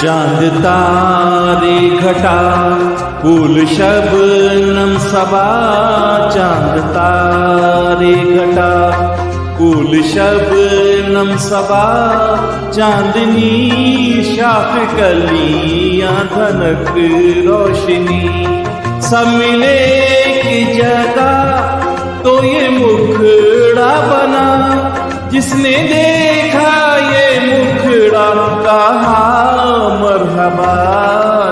चांद तारे घटा फूल शबनम सबा, चांद तारे घटा फूल शबनम सबा, चांदनी शाख कलियां धनक रोशनी, सब मिले की जगह तो ये मुखड़ा बना, जिसने देखा ये मुखड़ा कहा मरहबा।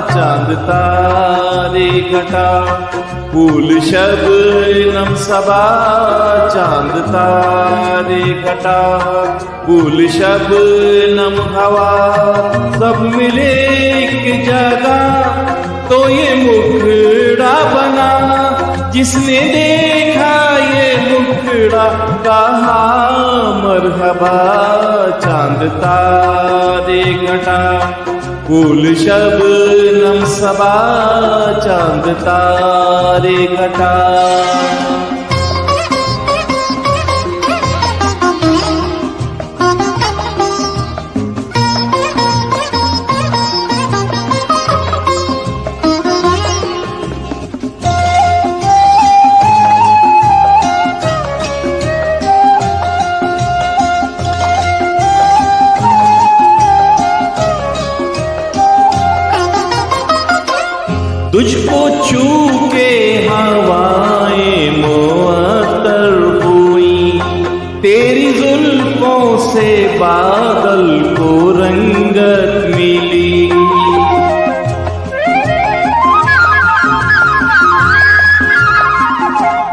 चांद तारे घटा फूल शबनम सबा, चांद तारे घटा फूल शबनम हवा, सब मिले एक जगह तो ये मुखड़ा बना, जिसने देखा ये मुखड़ा कहा मरहबा। चांद तारे घटा फूल शबनम सबा, चांद तारे घटा। तुझको छू के हवाएं मुअत्तर हुई, तेरी जुल्फों से बादल को रंगत मिली।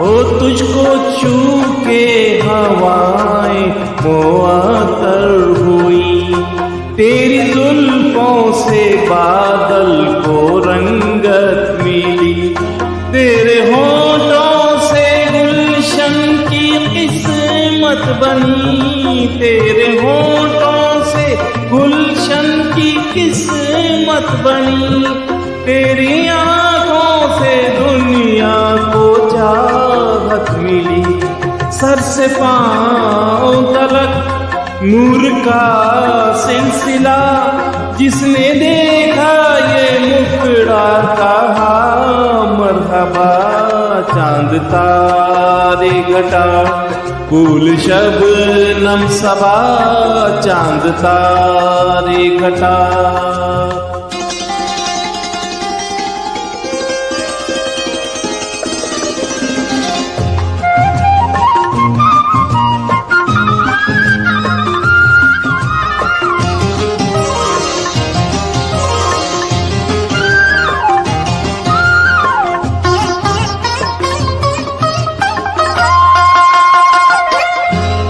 ओ तुझको छू के हवाएं मुअत्तर हुई, तेरी जुल्फों से बादल को रंगत मिली। तेरे होठों से गुलशन की किस्मत बनी, तेरे होठों से गुलशन की किस्मत बनी। तेरी आंखों से दुनिया को चाहत मिली, सर से पांव तलक नूर का सिलसिला, जिसने देखा ये मुखड़ा कहा मरहबा। चांद तारे घटा फूल शबनम सबा, चांद तारे घटा।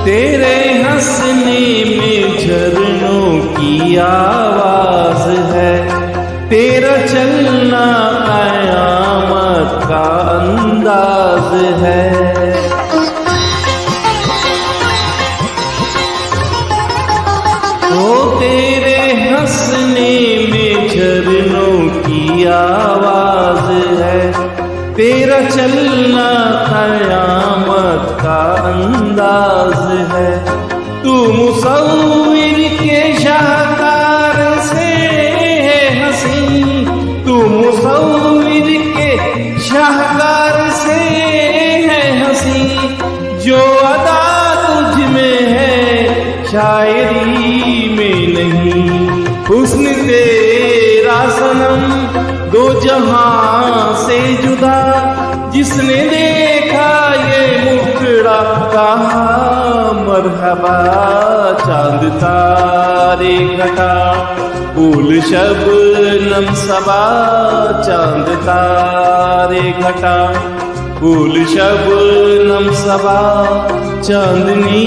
तेरे हंसने में झरनों की आवाज है, तेरा चलना क़यामत का अंदाज है। ओ तेरे हंसने में झरनों की आवाज है, तेरा चलना क़यामत का अंदाज है। तू मुसव्विर के शाहकार से है हंसी, तू मुसव्विर के शाहकार से है हंसी, जो अदा तुझ में है शायरी में नहीं। हुस्न तेरा सनम दो जहां से जुदा, जिसने देखा ये मुखड़ा कहा मरहबा। चांद तारे घटा फूल शबनम सबा, चांद तारे घटा फूल शबनम सबा, चांदनी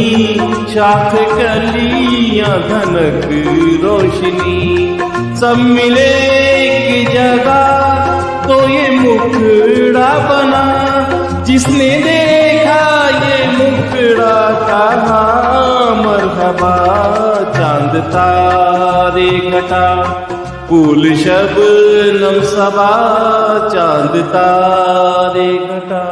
शाख कलियां धनक रोशनी, सब मिले एक जगह तो ये मुखड़ा बना, जिसने देखा ये मुखड़ा कहा मरहबा। चांद तारे घटा फूल शबनम सबा, चांद तारे घटा।